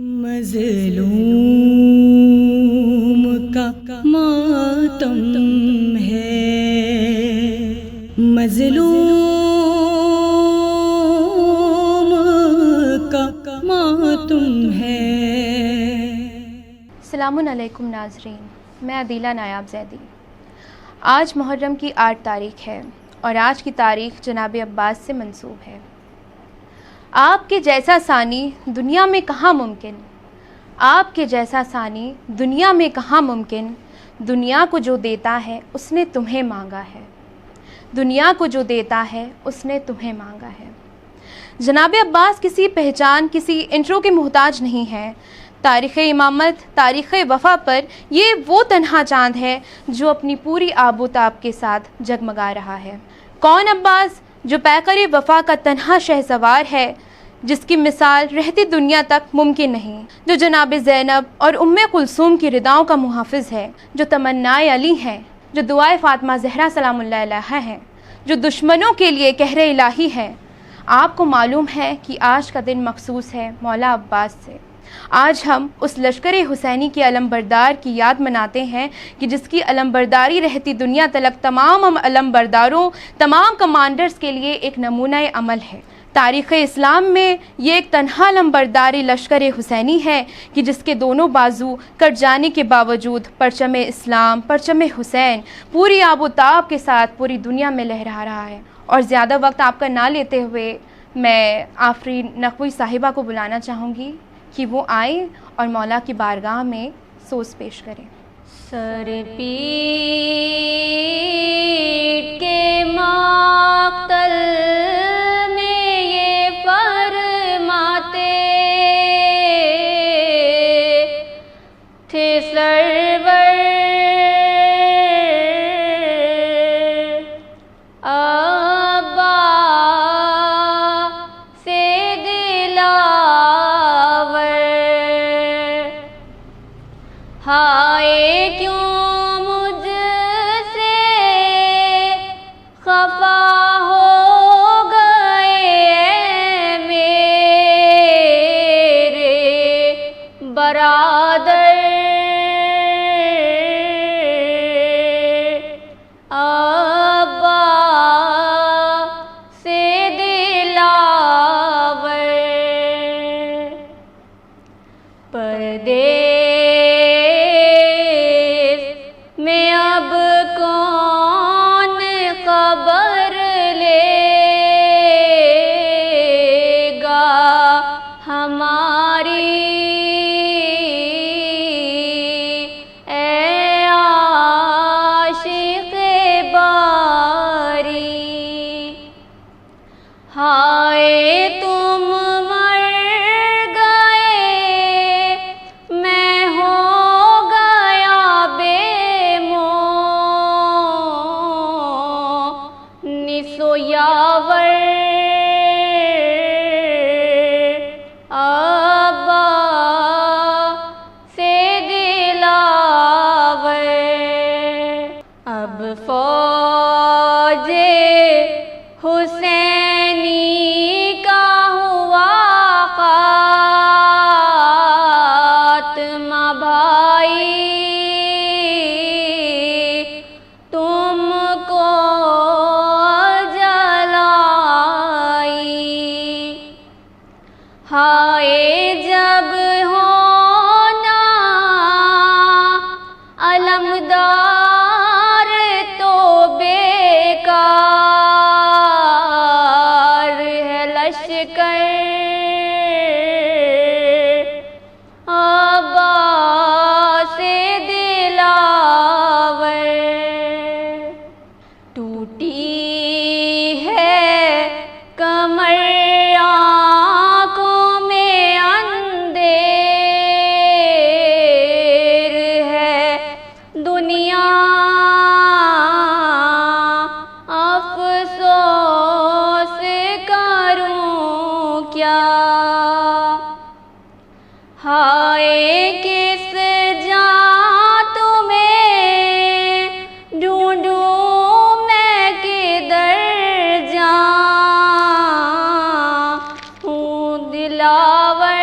مظلوم کا ماتم ہے، مظلوم کا ماتم ہے۔ السلام علیکم ناظرین، میں عدیلہ نایاب زیدی۔ آج محرم کی 8 تاریخ ہے اور آج کی تاریخ جناب عباس سے منسوب ہے۔ آپ کے جیسا ثانی دنیا میں کہاں ممکن، آپ کے جیسا ثانی دنیا میں کہاں ممکن، دنیا کو جو دیتا ہے اس نے تمہیں مانگا ہے، دنیا کو جو دیتا ہے اس نے تمہیں مانگا ہے۔ جناب عباس کسی پہچان، کسی انٹرو کے محتاج نہیں ہیں۔ تاریخ امامت، تاریخ وفا پر یہ وہ تنہا چاند ہے جو اپنی پوری آب و تاب کے ساتھ جگمگا رہا ہے۔ کون عباس؟ جو پیکر وفا کا تنہا شہسوار ہے، جس کی مثال رہتی دنیا تک ممکن نہیں، جو جناب زینب اور ام کلثوم کی رداؤں کا محافظ ہے، جو تمنائے علی ہیں، جو دعائے فاطمہ زہرا سلام اللہ علیہا ہیں، جو دشمنوں کے لیے قہر الہی ہے۔ آپ کو معلوم ہے کہ آج کا دن مخصوص ہے مولا عباس سے۔ آج ہم اس لشکر حسینی کی علمبردار کی یاد مناتے ہیں کہ جس کی علمبرداری رہتی دنیا تلک تمام علمبرداروں، تمام کمانڈرز کے لیے ایک نمونہ عمل ہے۔ تاریخ اسلام میں یہ ایک تنہا علمبرداری لشکر حسینی ہے کہ جس کے دونوں بازو کٹ جانے کے باوجود پرچم اسلام، پرچم حسین پوری آب و تاب کے ساتھ پوری دنیا میں لہرا رہا ہے۔ اور زیادہ وقت آپ کا نہ لیتے ہوئے میں آفرین نقوی صاحبہ کو بلانا چاہوں گی کہ وہ آئیں اور مولا کی بارگاہ میں سوز پیش کریں۔ سر پیٹ کے مقتل میں یہ فرماتے تھے سرور ہائے کیوں مجھ سے خفا ہو گئے میرے برادر، ابا سے دلاور پردیس میں اب کون خبر لے گا ہماری، اے عاشق باری۔ ہائے تم مر گئے، میں ہو گیا بے نسو یاور، ابا سے دلاور۔ اب فوج حسینی کا ہوا خاتمہ بھائی، تم کو ہائے جب ہونا علمدار تو بیکار ہے لشکر، ابا سے دلاور۔ ٹوٹی ہے کمر، ہائے کس جاں تمہیں ڈھونڈوں میں کدھر جاؤں دلاور،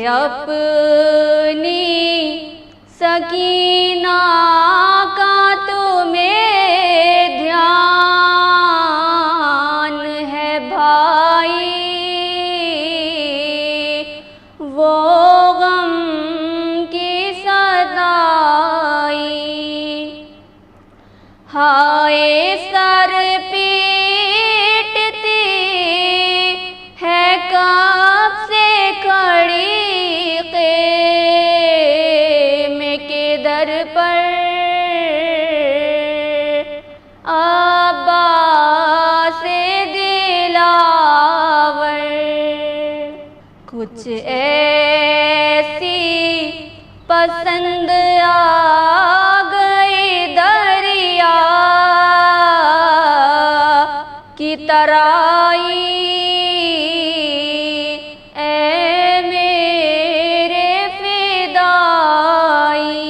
اپنی سکینہ کا تمہیں دھیان ہے بھائی، وہ غم کی صدائی، ہائے سر پیٹتی ہے کب سے کھڑی خیمے کے در پر، عباس دلاور، کچھ ایسی پسند آ گئی دریا کی ترائی، اے میرے فدائی،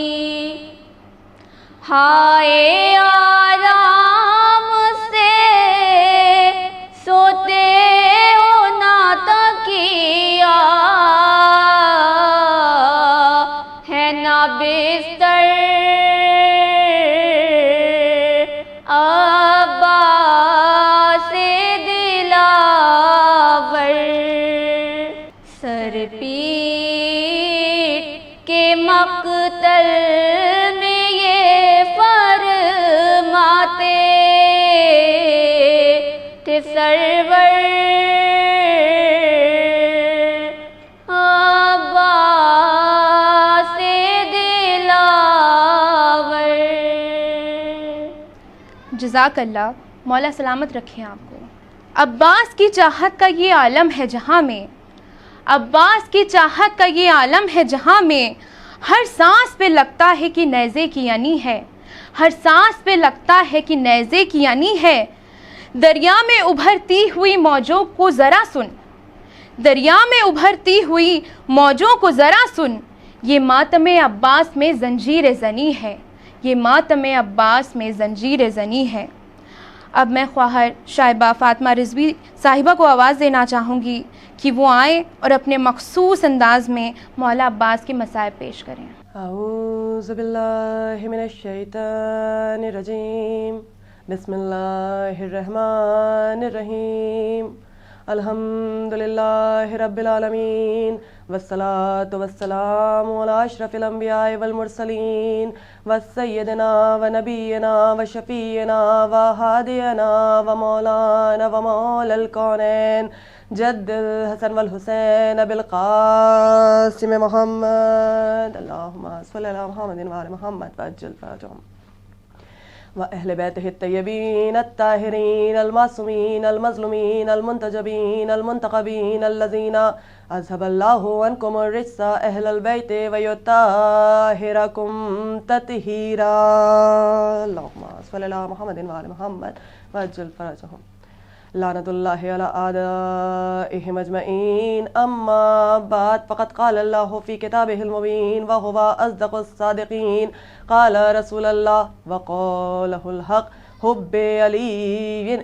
ہائے آرام سے سوتے ہو نہ تکیہ ہے نہ بستر، عباس دلاور، سر پیٹ کے مقتل میں یہ فرماتے تھے سرور، عباس دلاور۔ جزاک اللہ، مولا سلامت رکھیں آپ کو۔ عباس کی چاہت کا یہ عالم ہے جہاں میں، عباس کی چاہت کا یہ عالم ہے جہاں میں، ہر سانس پہ لگتا ہے کہ نیزے کی یعنی ہے، ہر سانس پہ لگتا ہے کہ نیزے کی یعنی ہے، دریا میں ابھرتی ہوئی موجوں کو ذرا سن، دریا میں ابھرتی ہوئی موجوں کو ذرا سن، یہ ماتم عباس میں زنجیر زنی ہے، یہ ماتم عباس میں زنجیر زنی ہے۔ اب میں خواہر شائبہ فاطمہ رضوی صاحبہ کو آواز دینا چاہوں گی کہ وہ آئیں اور اپنے مخصوص انداز میں مولا عباس کے مصائب پیش کریں۔ اعوذ باللہ من الشیطان الرجیم، بسم اللہ الرحمن الرحیم، الحمد للہ رب العالمین، والصلاة والسلام علی اشرف الانبیاء والمرسلین، وسیدنا ونبینا وشفیعنا وہادینا ومولانا ومولا الکونین جد الحسن والحسین بالقاسم محمد، اللہم صلی علی محمد وعلی محمد وعجل فرجهم، وأهل بيته الطيبين الطاهرين المعصومين المظلومين المنتجبين المنتقبين الذين أذهب الله عنكم الرجس أهل البيت ويطهركم تطهيرا، اللهم صل على محمد وعلى محمد وعجل فرجهم، لعنة الله على أعدائهم أجمعين، أما بعد، فقد قال الله في كتابه المبين وهو أصدق الصادقين، قال رسول الله وقاله الحق، حب علی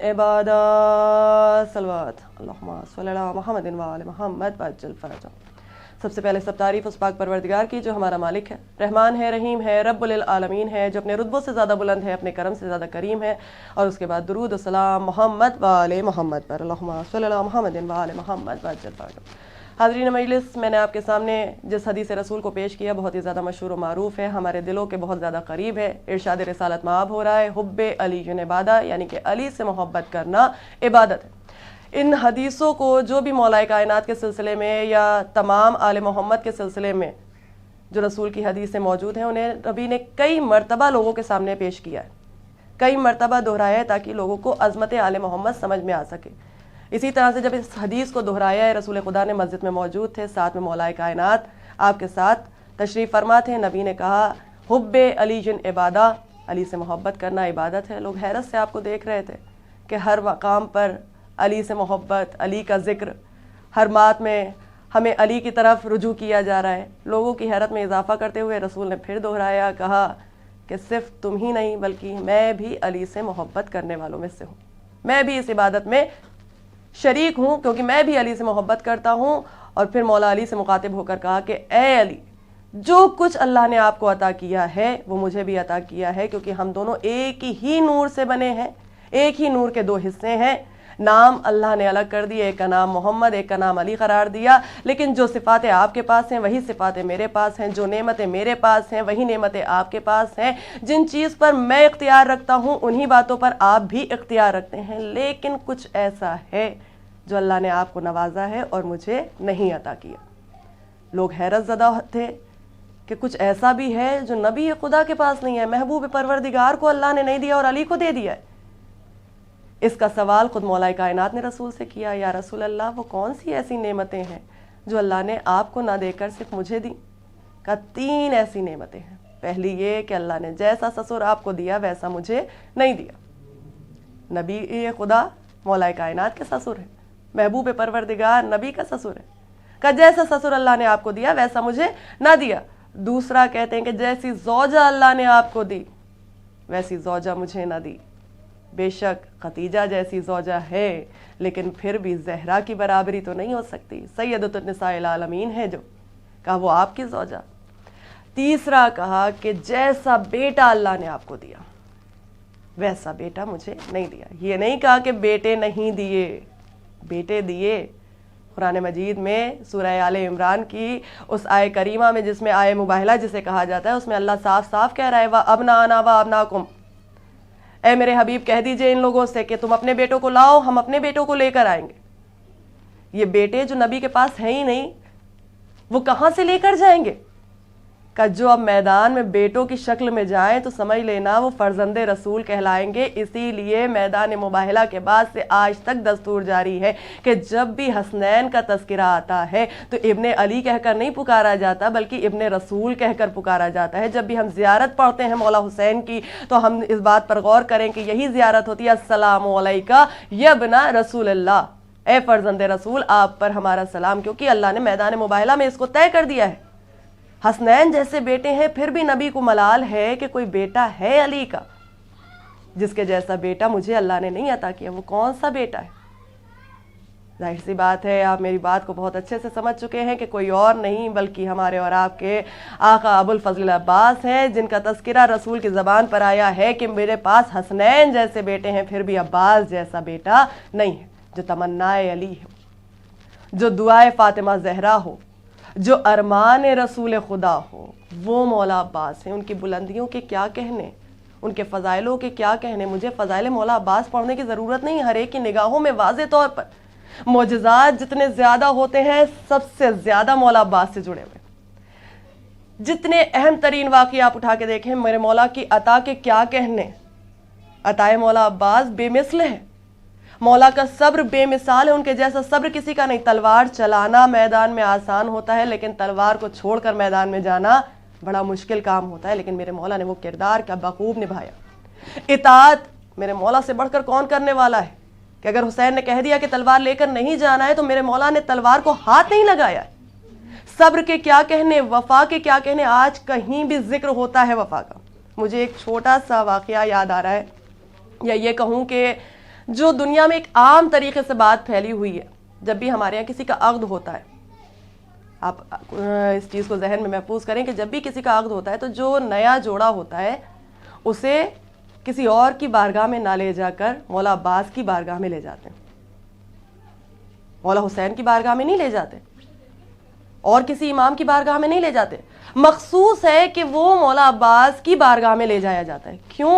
عبادہ، صلوات، اللہم صلی علی محمد وعلی محمد وعجل فرجهم۔ سب سے پہلے سب تعریف اس پاک پروردگار کی جو ہمارا مالک ہے، رحمان ہے، رحیم ہے، رب للعالمین ہے، جو اپنے رتبوں سے زیادہ بلند ہے، اپنے کرم سے زیادہ کریم ہے، اور اس کے بعد درود و سلام محمد وعلی محمد پر، اللہم صلی علی محمد وعلی محمد وعجل فرجهم۔ حاضرین مجلس، میں نے آپ کے سامنے جس حدیث رسول کو پیش کیا بہت ہی زیادہ مشہور و معروف ہے، ہمارے دلوں کے بہت زیادہ قریب ہے، ارشاد رسالت میں ہو رہا ہے، حب علی عبادہ، یعنی کہ علی سے محبت کرنا عبادت ہے۔ ان حدیثوں کو جو بھی مولا کائنات کے سلسلے میں یا تمام آل محمد کے سلسلے میں جو رسول کی حدیثیں موجود ہیں، انہیں نبی نے کئی مرتبہ لوگوں کے سامنے پیش کیا ہے، کئی مرتبہ دہرایا ہے تاکہ لوگوں کو عظمت آل محمد سمجھ میں آ سکے۔ اسی طرح سے جب اس حدیث کو دہرایا ہے، رسول خدا نے مسجد میں موجود تھے، ساتھ میں مولا کائنات آپ کے ساتھ تشریف فرما تھے، نبی نے کہا حب علی عبادہ، علی سے محبت کرنا عبادت ہے۔ لوگ حیرت سے آپ کو دیکھ رہے تھے کہ ہر مقام پر علی سے محبت، علی کا ذکر، ہر بات میں ہمیں علی کی طرف رجوع کیا جا رہا ہے۔ لوگوں کی حیرت میں اضافہ کرتے ہوئے رسول نے پھر دہرایا، کہا کہ صرف تم ہی نہیں بلکہ میں بھی علی سے محبت کرنے والوں میں سے ہوں، میں بھی اس عبادت میں شریک ہوں، کیونکہ میں بھی علی سے محبت کرتا ہوں، اور پھر مولا علی سے مخاطب ہو کر کہا کہ اے علی، جو کچھ اللہ نے آپ کو عطا کیا ہے وہ مجھے بھی عطا کیا ہے، کیونکہ ہم دونوں ایک ہی نور سے بنے ہیں، ایک ہی نور کے دو حصے ہیں۔ نام اللہ نے الگ کر دیے، ایک کا نام محمد، ایک کا نام علی قرار دیا، لیکن جو صفاتیں آپ کے پاس ہیں وہی صفاتیں میرے پاس ہیں، جو نعمتیں میرے پاس ہیں وہی نعمتیں آپ کے پاس ہیں، جن چیز پر میں اختیار رکھتا ہوں انہی باتوں پر آپ بھی اختیار رکھتے ہیں، لیکن کچھ ایسا ہے جو اللہ نے آپ کو نوازا ہے اور مجھے نہیں عطا کیا۔ لوگ حیرت زدہ تھے کہ کچھ ایسا بھی ہے جو نبی خدا کے پاس نہیں ہے، محبوب پروردگار کو اللہ نے نہیں دیا اور علی کو دے دیا ہے۔ اس کا سوال خود مولا کائنات نے رسول سے کیا، یا رسول اللہ وہ کون سی ایسی نعمتیں ہیں جو اللہ نے آپ کو نہ دے کر صرف مجھے دی؟ کہا 3 ایسی نعمتیں ہیں۔ پہلی یہ کہ اللہ نے جیسا سسر آپ کو دیا ویسا مجھے نہیں دیا۔ نبی خدا مولا کائنات کے سسر ہے، محبوب پروردگار نبی کا سسر ہے، کہ جیسا سسر اللہ نے آپ کو دیا ویسا مجھے نہ دیا۔ دوسرا کہتے ہیں کہ جیسی زوجہ اللہ نے آپ کو دی ویسی زوجہ مجھے نہ دی۔ بے شک خدیجہ جیسی زوجہ ہے، لیکن پھر بھی زہرا کی برابری تو نہیں ہو سکتی، سیدۃ النساء العالمین ہے جو، کہا وہ آپ کی زوجہ۔ تیسرا کہا کہ جیسا بیٹا اللہ نے آپ کو دیا ویسا بیٹا مجھے نہیں دیا۔ یہ نہیں کہا کہ بیٹے نہیں دیے، بیٹے دیے۔ قرآن مجید میں سورہ آل عمران کی اس آیے کریمہ میں جس میں آیے مباہلہ جسے کہا جاتا ہے، اس میں اللہ صاف صاف کہہ رہا ہے وَأَبْنَاءَنَا وَأَبْنَاءَكُمْ، اے میرے حبیب کہہ دیجئے ان لوگوں سے کہ تم اپنے بیٹوں کو لاؤ، ہم اپنے بیٹوں کو لے کر آئیں گے۔ یہ بیٹے جو نبی کے پاس ہیں ہی نہیں، وہ کہاں سے لے کر جائیں گے؟ کہ جو اب میدان میں بیٹوں کی شکل میں جائیں تو سمجھ لینا وہ فرزند رسول کہلائیں گے۔ اسی لیے میدان مباہلہ کے بعد سے آج تک دستور جاری ہے کہ جب بھی حسنین کا تذکرہ آتا ہے تو ابن علی کہہ کر نہیں پکارا جاتا بلکہ ابن رسول کہہ کر پکارا جاتا ہے۔ جب بھی ہم زیارت پڑھتے ہیں مولا حسین کی تو ہم اس بات پر غور کریں کہ یہی زیارت ہوتی ہے، السلام علیکہ یا ابن رسول اللہ، اے فرزند رسول آپ پر ہمارا سلام، کیونکہ اللہ نے میدان مباہلہ میں اس کو طے کر دیا ہے۔ حسنین جیسے بیٹے ہیں، پھر بھی نبی کو ملال ہے کہ کوئی بیٹا ہے علی کا جس کے جیسا بیٹا مجھے اللہ نے نہیں عطا کیا۔ وہ کون سا بیٹا ہے؟ ظاہر سی بات ہے آپ میری بات کو بہت اچھے سے سمجھ چکے ہیں کہ کوئی اور نہیں بلکہ ہمارے اور آپ کے آقا ابو الفضل عباس ہیں، جن کا تذکرہ رسول کی زبان پر آیا ہے کہ میرے پاس حسنین جیسے بیٹے ہیں، پھر بھی عباس جیسا بیٹا نہیں ہے۔ جو تمنائے علی ہو، جو دعائے فاطمہ زہرا ہو، جو ارمان رسول خدا ہو، وہ مولا عباس ہیں۔ ان کی بلندیوں کے کیا کہنے، ان کے فضائلوں کے کیا کہنے۔ مجھے فضائل مولا عباس پڑھنے کی ضرورت نہیں، ہر ایک کی نگاہوں میں واضح طور پر معجزات جتنے زیادہ ہوتے ہیں سب سے زیادہ مولا عباس سے جڑے ہوئے۔ جتنے اہم ترین واقعہ آپ اٹھا کے دیکھیں، میرے مولا کی عطا کے کیا کہنے۔ عطائے مولا عباس بے مثل ہے، مولا کا صبر بے مثال ہے، ان کے جیسا صبر کسی کا نہیں۔ تلوار چلانا میدان میں آسان ہوتا ہے، لیکن تلوار کو چھوڑ کر میدان میں جانا بڑا مشکل کام ہوتا ہے، لیکن میرے مولا نے وہ کردار کا بخوب نبھایا۔ اطاعت میرے مولا سے بڑھ کر کون کرنے والا ہے کہ اگر حسین نے کہہ دیا کہ تلوار لے کر نہیں جانا ہے تو میرے مولا نے تلوار کو ہاتھ نہیں لگایا ہے۔ صبر کے کیا کہنے، وفا کے کیا کہنے، آج کہیں بھی ذکر ہوتا ہے وفا کا۔ مجھے ایک چھوٹا سا واقعہ یاد آ رہا ہے، یا یہ کہوں کہ جو دنیا میں ایک عام طریقے سے بات پھیلی ہوئی ہے، جب بھی ہمارے یہاں کسی کا عقد ہوتا ہے، آپ اس چیز کو ذہن میں محفوظ کریں کہ جب بھی کسی کا عقد ہوتا ہے تو جو نیا جوڑا ہوتا ہے اسے کسی اور کی بارگاہ میں نہ لے جا کر مولا عباس کی بارگاہ میں لے جاتے ہیں، مولا حسین کی بارگاہ میں نہیں لے جاتے، اور کسی امام کی بارگاہ میں نہیں لے جاتے۔ مخصوص ہے کہ وہ مولا عباس کی بارگاہ میں لے جایا جاتا ہے۔ کیوں؟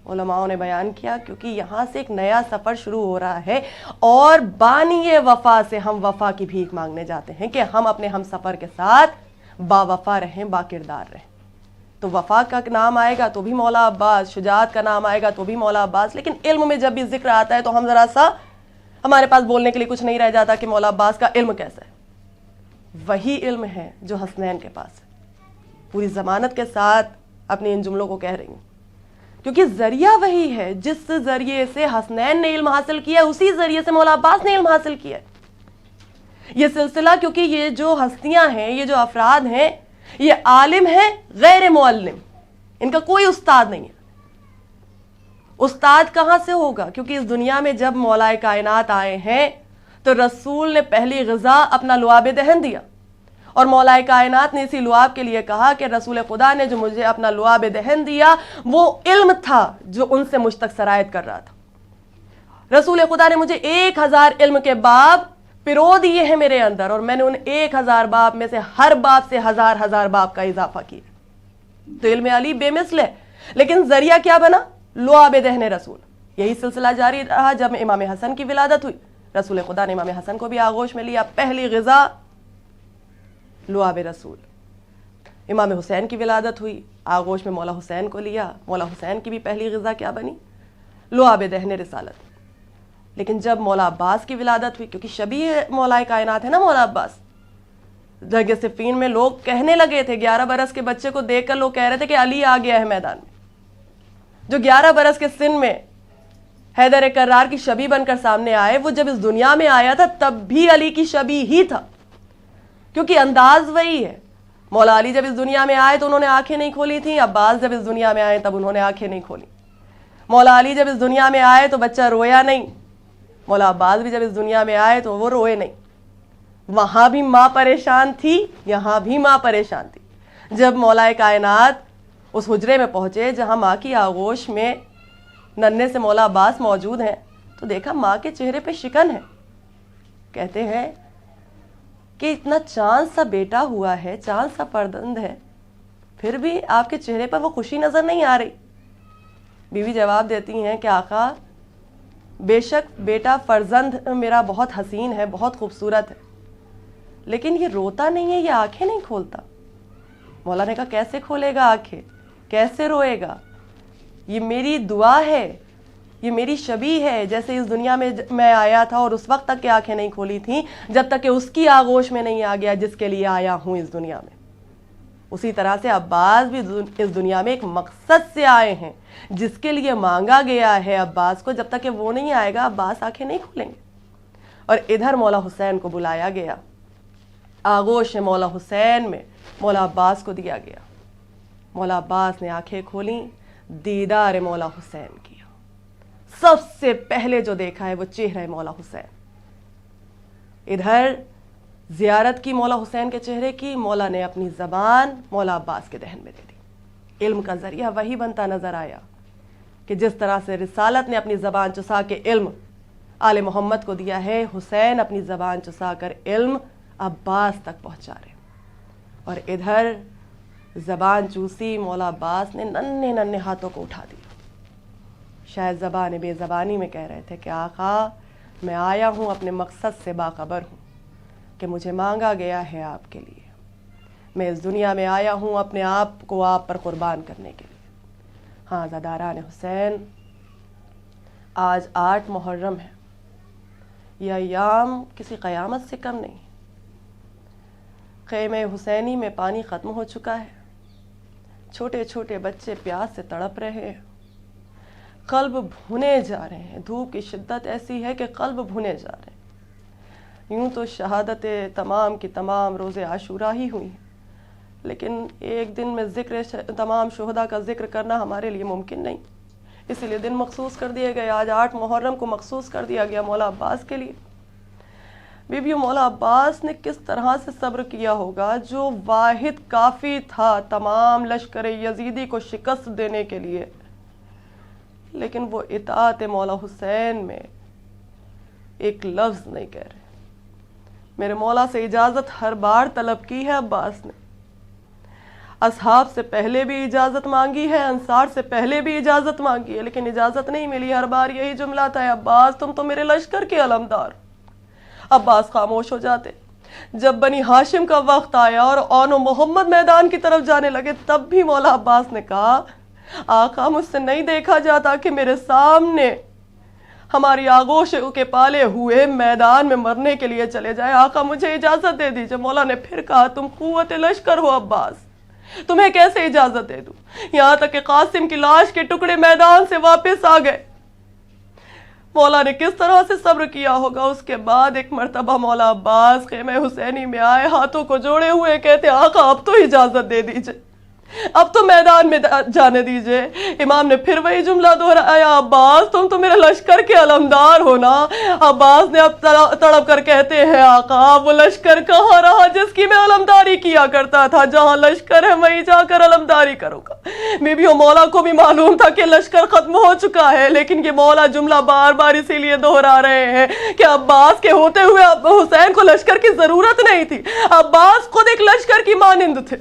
علماء نے بیان کیا کیونکہ یہاں سے ایک نیا سفر شروع ہو رہا ہے اور بانی وفا سے ہم وفا کی بھیک مانگنے جاتے ہیں کہ ہم اپنے ہم سفر کے ساتھ با وفا رہیں، با کردار رہیں۔ تو وفا کا نام آئے گا تو بھی مولا عباس، شجاعت کا نام آئے گا تو بھی مولا عباس، لیکن علم میں جب بھی ذکر آتا ہے تو ہم ذرا سا، ہمارے پاس بولنے کے لیے کچھ نہیں رہ جاتا کہ مولا عباس کا علم کیسا ہے۔ وہی علم ہے جو حسنین کے پاس ہے۔ پوری ضمانت کے ساتھ اپنے ان جملوں کو کہہ رہی ہوں، کیونکہ ذریعہ وہی ہے جس ذریعے سے حسنین نے علم حاصل کیا ہے، اسی ذریعے سے مولا عباس نے علم حاصل کیا ہے۔ یہ سلسلہ، کیونکہ یہ جو ہستیاں ہیں، یہ جو افراد ہیں، یہ عالم ہیں غیر معلم، ان کا کوئی استاد نہیں ہے۔ استاد کہاں سے ہوگا؟ کیونکہ اس دنیا میں جب مولا کائنات آئے ہیں تو رسول نے پہلی غذا اپنا لعاب دہن دیا، اور مولا کائنات نے اسی لعاب کے لیے کہا کہ رسول خدا نے جو مجھے اپنا لعاب دہن دیا وہ علم تھا جو ان سے مجھ تک سرایت کر رہا تھا۔ رسول خدا نے مجھے 1000 علم کے باب پرو دیے ہیں میرے اندر، اور میں نے ان 1000 باب میں سے ہر باب سے 1000 باب کا اضافہ کیا۔ تو علم علی بے مثل ہے، لیکن ذریعہ کیا بنا؟ لعاب دہن رسول۔ یہی سلسلہ جاری رہا جب امام حسن کی ولادت ہوئی، رسول خدا نے امام حسن کو بھی آغوش میں لیا، پہلی غذا لعاب رسول۔ امام حسین کی ولادت ہوئی، آغوش میں مولا حسین کو لیا، مولا حسین کی بھی پہلی غذا کیا بنی؟ لعاب دہن رسالت۔ لیکن جب مولا عباس کی ولادت ہوئی، کیونکہ شبیہ مولا کائنات ہے نا مولا عباس، جنگ صفین میں لوگ کہنے لگے تھے، 11 برس کے بچے کو دیکھ کر لوگ کہہ رہے تھے کہ علی آ گیا ہے میدان میں۔ جو 11 برس کے سن میں حیدر کرار کی شبیہ بن کر سامنے آئے، وہ جب اس دنیا میں آیا تھا تب بھی علی کی شبیہ ہی تھا، کیونکہ انداز وہی ہے۔ مولا علی جب اس دنیا میں آئے تو انہوں نے آنکھیں نہیں کھولی تھیں، عباس جب اس دنیا میں آئے تب انہوں نے آنکھیں نہیں کھولی۔ مولا علی جب اس دنیا میں آئے تو بچہ رویا نہیں، مولا عباس بھی جب اس دنیا میں آئے تو وہ روئے نہیں۔ وہاں بھی ماں پریشان تھی، یہاں بھی ماں پریشان تھی۔ جب مولا کائنات اس حجرے میں پہنچے جہاں ماں کی آغوش میں ننھے سے مولا عباس موجود ہیں، تو دیکھا ماں کے چہرے پہ شکن ہے۔ کہتے ہیں کہ اتنا چاند سا بیٹا ہوا ہے، چاند سا فرزند ہے، پھر بھی آپ کے چہرے پر وہ خوشی نظر نہیں آ رہی۔ بیوی جواب دیتی ہیں کہ آقا بے شک بیٹا فرزند میرا بہت حسین ہے، بہت خوبصورت ہے، لیکن یہ روتا نہیں ہے، یہ آنکھیں نہیں کھولتا۔ مولا نے کہا کیسے کھولے گا آنکھیں، کیسے روئے گا؟ یہ میری دعا ہے، یہ میری شبیہ ہے، جیسے اس دنیا میں میں آیا تھا اور اس وقت تک کہ آنکھیں نہیں کھولی تھیں جب تک کہ اس کی آغوش میں نہیں آ گیا جس کے لیے آیا ہوں اس دنیا میں۔ اسی طرح سے عباس بھی اس دنیا میں ایک مقصد سے آئے ہیں جس کے لیے مانگا گیا ہے عباس کو، جب تک کہ وہ نہیں آئے گا عباس آنکھیں نہیں کھولیں گے۔ اور ادھر مولا حسین کو بلایا گیا، آغوش مولا حسین میں مولا عباس کو دیا گیا۔ مولا عباس نے آنکھیں کھولیں، دیدار مولا حسین کیا۔ سب سے پہلے جو دیکھا ہے وہ چہرہ مولا حسین۔ ادھر زیارت کی مولا حسین کے چہرے کی، مولا نے اپنی زبان مولا عباس کے دہن میں دے دی۔ علم کا ذریعہ وہی بنتا نظر آیا کہ جس طرح سے رسالت نے اپنی زبان چسا کے علم آل محمد کو دیا ہے، حسین اپنی زبان چسا کر علم عباس تک پہنچا رہے۔ اور ادھر زبان چوسی مولا عباس نے ننھے ننھے ہاتھوں کو اٹھا دیا، شاید زبان بے زبانی میں کہہ رہے تھے کہ آقا میں آیا ہوں اپنے مقصد سے باخبر ہوں کہ مجھے مانگا گیا ہے آپ کے لیے، میں اس دنیا میں آیا ہوں اپنے آپ کو آپ پر قربان کرنے کے لیے۔ ہاں زاداران حسین، آج 8 محرم ہے، یہ ایام کسی قیامت سے کم نہیں۔ خیمہ حسینی میں پانی ختم ہو چکا ہے، چھوٹے چھوٹے بچے پیاس سے تڑپ رہے ہیں، قلب بھنے جا رہے ہیں، دھوپ کی شدت ایسی ہے کہ قلب بھنے جا رہے ہیں۔ یوں تو شہادت تمام کی تمام روز عاشورہ ہی ہوئی ہیں، لیکن ایک دن میں ذکر تمام شہداء کا ذکر کرنا ہمارے لیے ممکن نہیں، اسی لیے دن مخصوص کر دیے گئے۔ آج 8 محرم کو مخصوص کر دیا گیا مولا عباس کے لیے۔ بیبیوں، مولا عباس نے کس طرح سے صبر کیا ہوگا، جو واحد کافی تھا تمام لشکر یزیدی کو شکست دینے کے لیے، لیکن وہ اطاعت مولا حسین میں ایک لفظ نہیں کہہ رہے۔ میرے مولا سے اجازت ہر بار طلب کی ہے عباس نے، اصحاب سے پہلے بھی اجازت مانگی ہے، انصار سے پہلے بھی اجازت مانگی ہے، لیکن اجازت نہیں ملی۔ ہر بار یہی جملہ تھا، عباس تم تو میرے لشکر کے علمدار۔ عباس خاموش ہو جاتے۔ جب بنی ہاشم کا وقت آیا اور اون و محمد میدان کی طرف جانے لگے، تب بھی مولا عباس نے کہا آقا مجھ سے نہیں دیکھا جاتا کہ میرے سامنے ہماری آغوش کے پالے ہوئے میدان میں مرنے کے لیے چلے جائے، آقا مجھے اجازت دے دیجئے۔ مولا نے پھر کہا تم قوت لشکر ہو عباس، تمہیں کیسے اجازت دے دوں؟ یہاں تک کہ قاسم کی لاش کے ٹکڑے میدان سے واپس آ گئے۔ مولا نے کس طرح سے صبر کیا ہوگا۔ اس کے بعد ایک مرتبہ مولا عباس خیمہ حسینی میں آئے، ہاتھوں کو جوڑے ہوئے کہتے آقا اب تو اجازت دے دیجئے۔ اب تو میدان میں جانے دیجئے۔ امام نے پھر وہی جملہ دہرایا، عباس تم تو میرے لشکر کے علمدار ہو نا۔ عباس نے اب تڑپ کر کہتے ہیں آقا وہ لشکر کہاں رہا جس کی میں علمداری کیا کرتا تھا، جہاں لشکر ہے وہیں جا کر علمداری کروں گا۔ بیویوں مولا کو بھی معلوم تھا کہ لشکر ختم ہو چکا ہے، لیکن یہ مولا جملہ بار بار اسی لیے دہرا رہے ہیں کہ عباس کے ہوتے ہوئے حسین کو لشکر کی ضرورت نہیں تھی۔ عباس خود ایک لشکر کی مانند تھے۔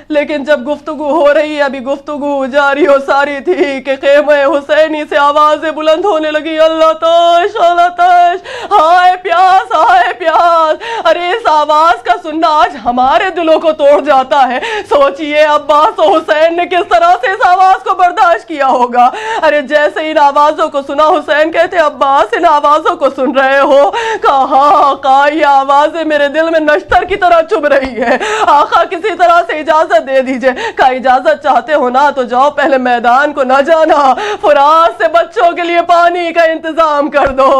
لیکن جب گفتگو ہو رہی ہے، ابھی گفتگو جاری ہو ساری تھی کہ خیمہ حسینی سے آوازیں بلند ہونے لگی، اللہ تاش اللہ تاش، ہائے پیاس ہائے پیاس۔ ارے اس آواز کا سننا آج ہمارے دلوں کو توڑ جاتا ہے۔ سوچئے عباس و حسین نے کس طرح سے اس آواز کو برداشت کیا ہوگا۔ ارے جیسے ان آوازوں کو سنا، حسین کہتے عباس ان آوازوں کو سن رہے ہو؟ کہا آقا یہ آوازیں میرے دل میں نشتر کی طرح چبھ رہی ہے، آقا کسی طرح سے اجازت دے دیجئے۔ کہا اجازت چاہتے ہو نا تو جاؤ، پہلے میدان کو نہ جانا، فرات سے بچوں کے لیے پانی کا انتظام کر دو۔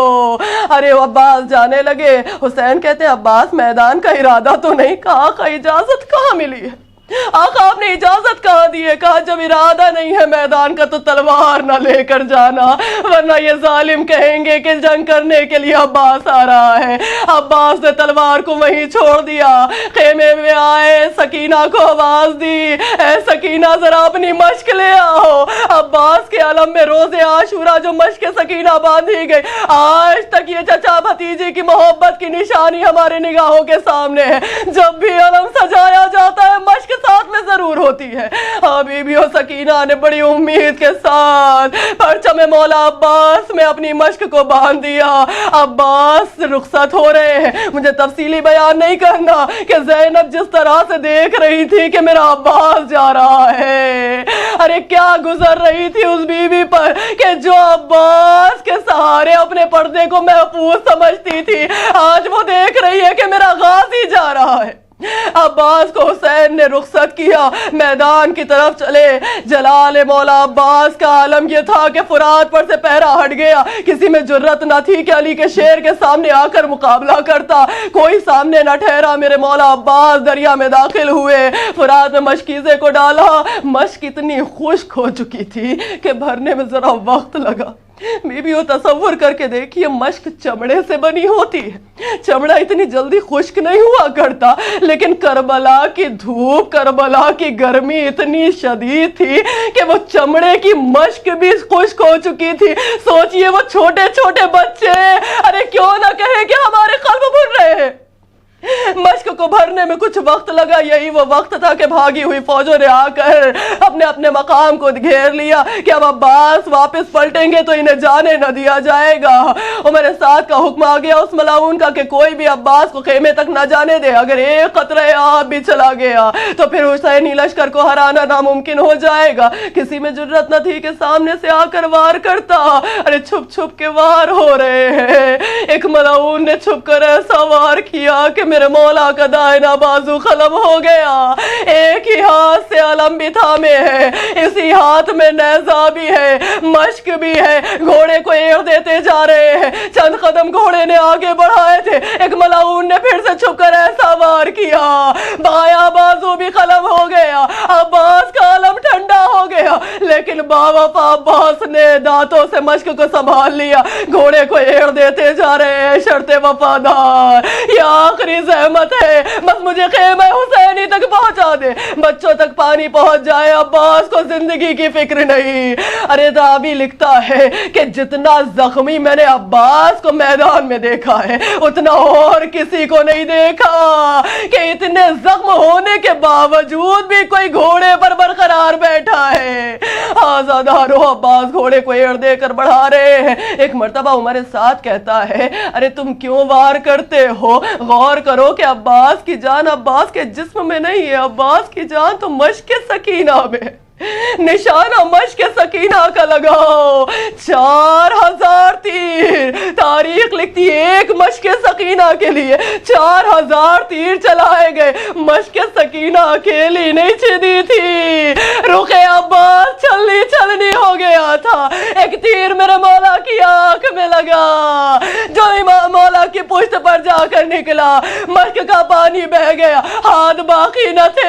ارے عباس جانے لگے، حسین کہتے ہیں عباس میدان کا ارادہ تو نہیں؟ کہا آقا اجازت کہاں ملی ہے؟ آقا آپ نے اجازت کہاں دی ہے؟ کہا جب ارادہ نہیں ہے میدان کا تو تلوار نہ لے کر جانا، ورنہ یہ ظالم کہیں گے کہ جنگ کرنے کے لیے عباس آ رہا ہے۔ عباس نے تلوار کو وہیں چھوڑ دیا، خیمے میں آئے، سکینہ کو آواز دی، اے سکینہ ذرا اپنی مشک لے آؤ۔ عباس کے علم میں روز عاشورہ جو مشک سکینہ باندھی گئی، آج تک یہ چچا بھتیجی کی محبت کی نشانی ہمارے نگاہوں کے سامنے ہے۔ جب بھی علم سجایا جاتا ہے مشک ساتھ میں ضرور ہوتی ہے۔ بی و سکینہ نے بڑی امید کے ساتھ پرچم مولا عباس میں اپنی مشک کو باندھ دیا۔ عباس رخصت ہو رہے ہیں۔ مجھے تفصیلی بیان نہیں کرنا کہ زینب جس طرح سے دیکھ رہی تھی کہ میرا عباس جا رہا ہے، ارے کیا گزر رہی تھی اس بیوی پر کہ جو عباس کے سہارے اپنے پردے کو محفوظ سمجھتی تھی، آج وہ دیکھ رہی ہے کہ میرا غازی جا رہا ہے۔ عباس کو حسین نے رخصت کیا، میدان کی طرف چلے۔ جلال مولا عباس کا عالم یہ تھا کہ فرات پر سے پہرا ہٹ گیا، کسی میں جرت نہ تھی کہ علی کے شیر کے سامنے آ کر مقابلہ کرتا، کوئی سامنے نہ ٹھہرا۔ میرے مولا عباس دریا میں داخل ہوئے، فرات میں مشکیزے کو ڈالا۔ مشک اتنی خشک ہو چکی تھی کہ بھرنے میں ذرا وقت لگا۔ بیویوں تصور کر کے دیکھیے، مشک چمڑے سے بنی ہوتی ہے، چمڑا اتنی جلدی خشک نہیں ہوا کرتا، لیکن کربلا کی دھوپ، کربلا کی گرمی اتنی شدید تھی کہ وہ چمڑے کی مشک بھی خشک ہو چکی تھی۔ سوچئے وہ چھوٹے چھوٹے بچے، ارے کیوں نہ کہیں کہ ہمارے قلب بھر رہے ہیں۔ مشک کو بھرنے میں کچھ وقت لگا، یہی وہ وقت تھا کہ بھاگی ہوئی فوجوں نے آ کر اپنے اپنے مقام کو گھیر لیا کہ اب عباس واپس پلٹیں گے تو انہیں جانے نہ دیا جائے گا۔ عمر سعد کا حکم آ گیا اس ملعون کا کہ کوئی بھی عباس کو خیمے تک نہ جانے دے، اگر ایک قطرہ آب بھی چلا گیا تو پھر حسینی لشکر کو ہرانا ناممکن ہو جائے گا۔ کسی میں جرت نہ تھی کہ سامنے سے آ کر وار کرتا، ارے چھپ چھپ کے وار ہو رہے ہیں۔ ایک ملعون نے چھپ کر ایسا وار کیا کہ میرے مولا کا دائنا بازو قلم ہو گیا، ایک ہی ہاتھ سے علم بھی تھامے ہے، اسی ہاتھ میں نیزہ بھی ہے، مشک بھی ہے، گھوڑے کو ایڑ دیتے جا رہے ہیں۔ چند قدم گھوڑے نے آگے بڑھائے تھے، ایک ملعون نے پھر سے چھپ کر ایسا وار کیا، بایاں بازو بھی قلم ہو گیا، عباس کا علم ٹھنڈا ہو گیا، لیکن باوفا عباس نے دانتوں سے مشک کو سنبھال لیا، گھوڑے کو ایڑ دیتے جا رہے ہیں۔ شرط وفادار، یہ آخری زحمت ہے، بس مجھے خیمہ حسینی تک پہنچا دے، بچوں تک پانی پہنچ جائے، عباس کو زندگی کی فکر نہیں۔ ارے راوی لکھتا ہے کہ جتنا زخمی میں نے عباس کو میدان میں دیکھا ہے اتنا اور کسی کو نہیں دیکھا، کہ اتنے زخم ہونے کے باوجود بھی کوئی گھوڑے پر برقرار بیٹھا ہے۔ آزادارو، عباس گھوڑے کو ایڑ دے کر بڑھا رہے ہیں۔ ایک مرتبہ عمر سعد کہتا ہے ارے تم کیوں وار کرتے ہو؟ غور کرو کہ عباس کی جان عباس کے جسم میں نہیں ہے، عباس کی جان تو مشک سکینہ میں۔ نشانہ مشک سکینہ کا لگاؤ، 4000 تیر، تاریخ لکھتی ہے ایک مشک سکینہ کے لیے 4000 تیر چلائے گئے، مشک سکینہ اکیلی نہیں چھدی تھی، رخ عباس چھلنی چھلنی ہو گیا تھا۔ ایک تیر میرے مولا کی آنکھ میں لگا، جو مولا کی پشت پر جا کر نکلا، مشک کا پانی بہ گیا، ہاتھ باقی نہ تھے،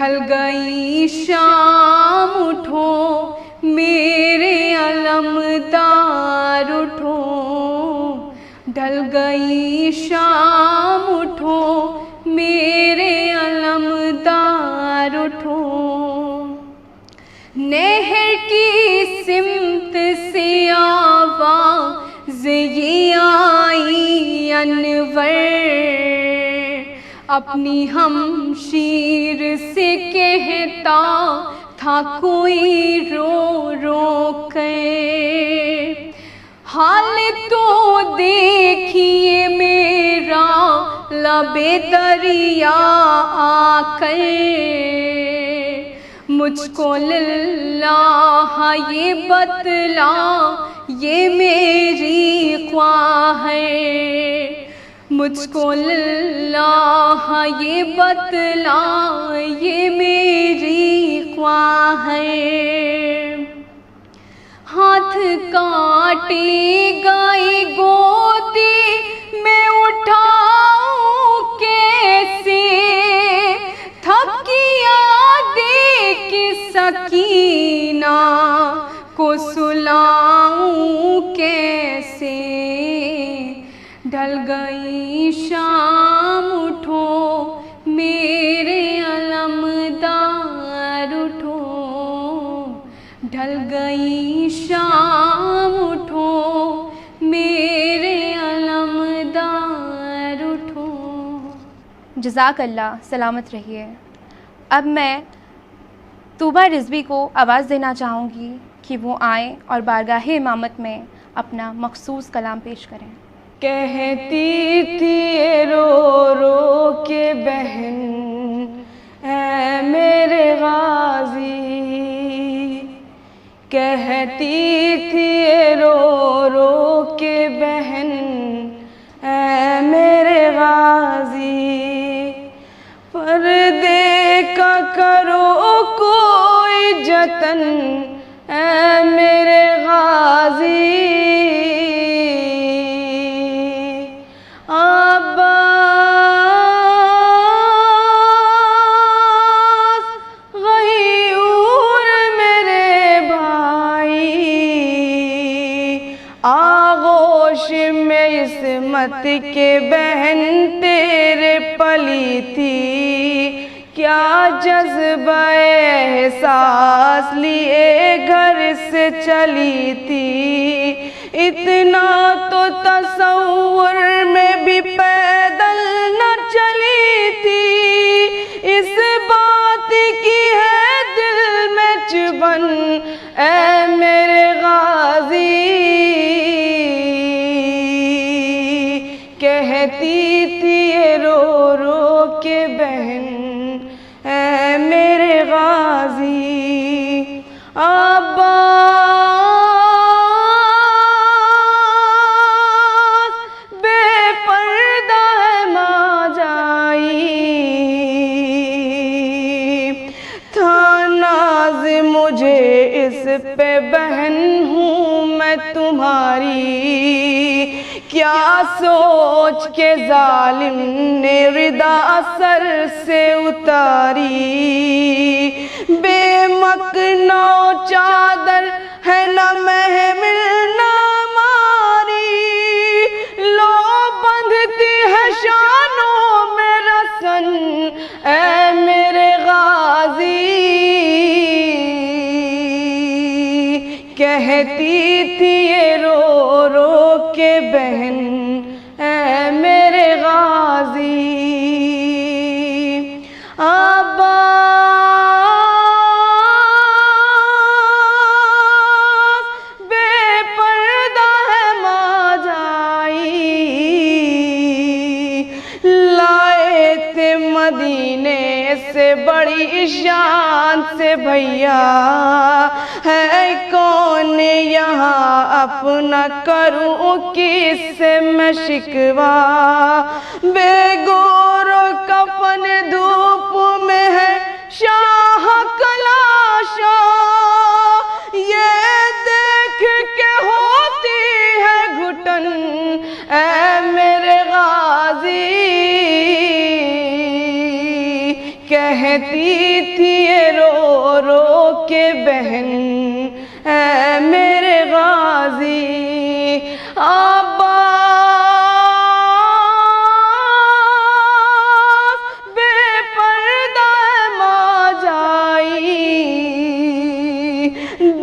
ڈھل گئی شام اٹھو میرے علمدار اٹھو، ڈھل گئی شام اٹھو میرے علمدار اٹھو، نہر کی سمت سے آواز یہ آئی انور، اپنی ہمشیر سے کہتا تھا کوئی رو رو کر، حال تو دیکھیے میرا لب دریا آ کر، مجھ کو للہ یہ بتلا یہ میری خواہ ہے، مجھ کو للہ یہ بتلا یہ میری خواہ ہے، ہاتھ کاٹے گائے گودی میں اٹھاؤں کیسے، تھکیا دیکھ سکینہ کو سلاؤں کیسے، ڈھل گئی شام اٹھو میرے علمدار اٹھو، ڈھل گئی شام اٹھو میرے علمدار اٹھو۔ جزاک اللہ، سلامت رہیے۔ اب میں طوبہ رضوی کو آواز دینا چاہوں گی کہ وہ آئیں اور بارگاہ امامت میں اپنا مخصوص کلام پیش کریں۔ کہتی تھی رو رو کے بہن اے میرے غازی، کہتی تھی رو رو کے بہن اے میرے غازی، پردے کا کرو کوئی جتن اے میرے غازی، عصمت کے بہن تیرے پلی تھی، کیا جذبہ احساس لیے گھر سے چلی تھی، اتنا تو تصور میں بھی پیدل نہ چلی تھی، اس بات کی ہے دل میں چبھن اے میرے غازی، کہتی تھی رو رو کے بہن اے میرے غازی، عباس بے پردہ ہے ماں جائی، تھا ناز مجھے اس پہ بہن ہوں میں تمہاری، کیا سوچ کے ظالم نے ردا سر سے اتاری، بے مکنو چادر ہے نہ محمل نہ ماری، لو بندھتی ہے شانوں میں رسن اے میرے غازی، کہتی تھی یہ رو رو کے بہن اے میرے غازی، عباس بے پردہ ہے ماں جائی، لائے تھے مدینے سے بڑی شان سے بھیا، ہے کون یہاں اپنا کروں کس سے میں شکوا، بے گور و کفن دھوپ میں ہے شاہ کلاشا، یہ دیکھ کے ہوتی ہے گھٹن اے میرے غازی، کہتی تھی یہ رو رو کے بہن اے میرے غازی عباس بے پردہ ماں جائی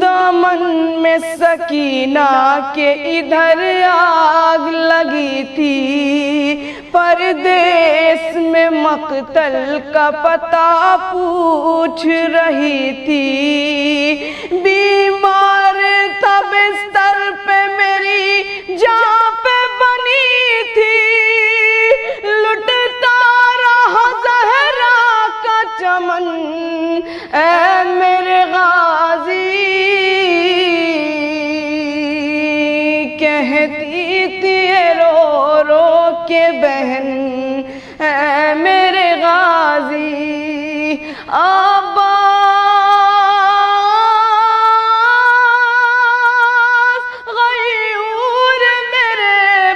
دامن میں سکینہ کے ادھر آگ لگی تھی پردیس میں مقتل کا پتہ پوچھ رہی تھی بیمار تھا بستر پہ میری جان پہ بنی تھی لٹتا رہا زہرا کا چمن اے میرے غازی کہتی تھی رو رو کے بہن اے میرے غازی عباس غیور میرے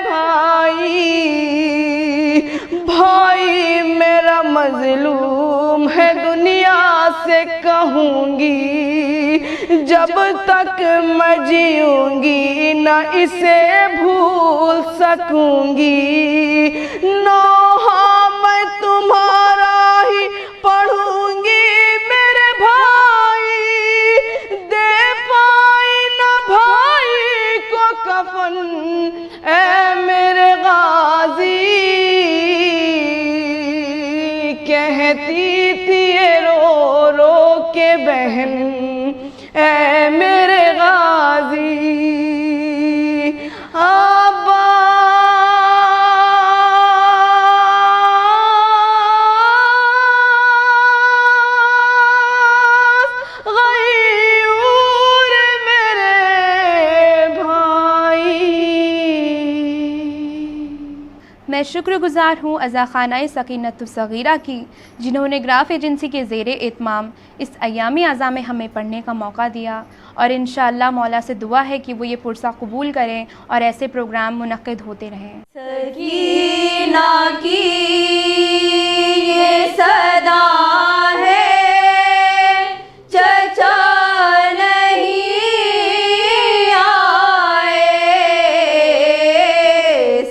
بھائی میرا مظلوم ہے دنیا سے کہوں گی جب تک میں جیوں گی نہ اسے بھول سکوں گی نوحہ میں تمہارا ہی پڑھوں گی میرے بھائی دے پائی نہ بھائی کو کفن اے میرے غازی کہتی تھی رو رو کے بہن اے میرے غازی میں شکر گزار ہوں عزا خانہ سکینۃ الصغیرہ کی جنہوں نے گراف ایجنسی کے زیر اہتمام اس ایام اعزاء میں ہمیں پڑھنے کا موقع دیا اور انشاءاللہ مولا سے دعا ہے کہ وہ یہ پرسہ قبول کریں اور ایسے پروگرام منعقد ہوتے رہیں. سکینہ کی یہ صدا ہے چچا نہیں آئے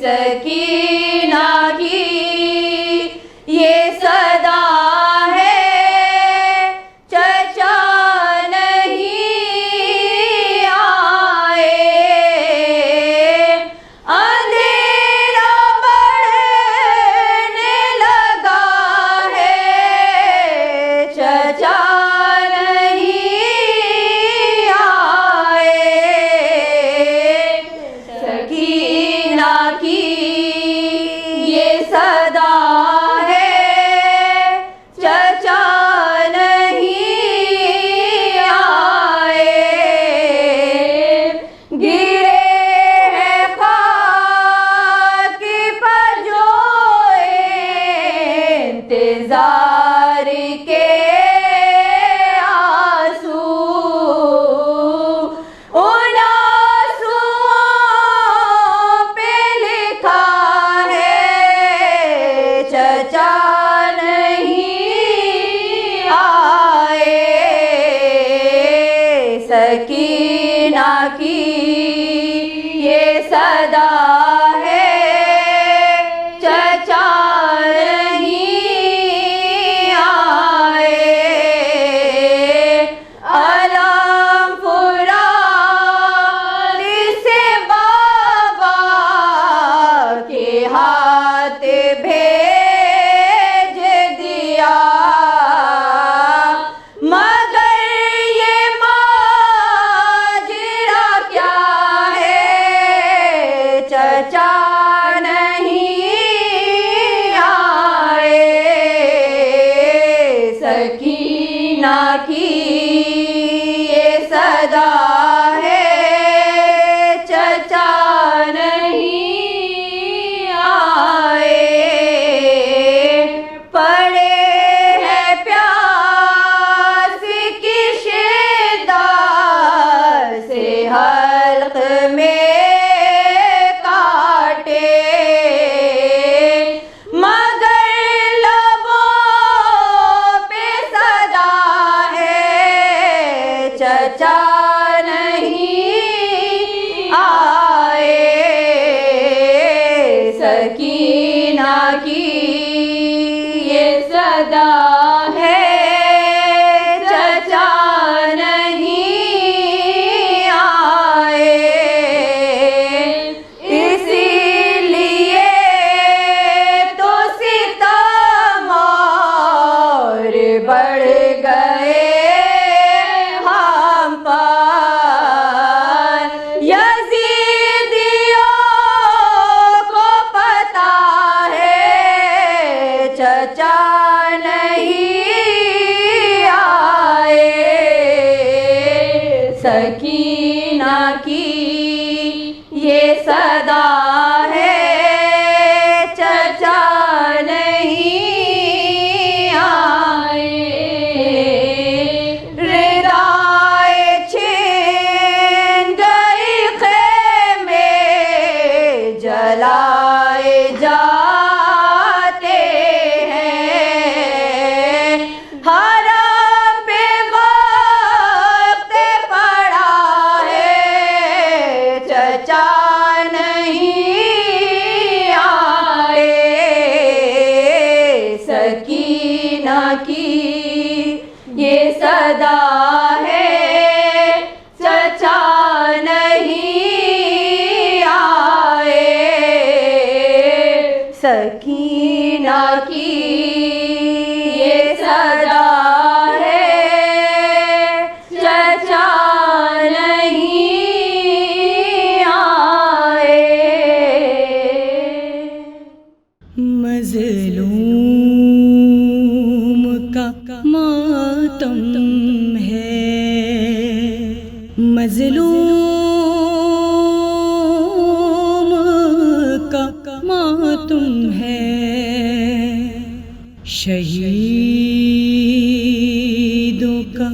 سکینہ کی یہ صدا سکینہ کی یہ صدا ہے چچا نہیں آئے علم فرات سے بابا کے ہاتھ بھیج دیا سکینہ کی یہ صدا ہے چچا نہیں آئے پڑے ہے پیاس کی شدت سے حلق میں کاٹے مگر لبوں صدا ہے چچا نہیں آئے، اسی لیے تو ستم اور بڑھ گئے ہم پر۔ یزیدیوں کو پتہ ہے چچا نہیں آئے، سکینہ کی یہ صدا ہے چچا نہیں آئے، ردائے چھن گئی خیمے جلائے جاتے ہیں، حرم پہ وقت پڑا ہے چچا نہیں آئے، سکینہ کی یہ صدا ہے چچا نہیں آئے، سکینہ کی یہ صدا ہے چچا نہیں آئے۔ مظلوم کا ماتم ہے، مظلوم کا ماتم ہے، شہیدوں کا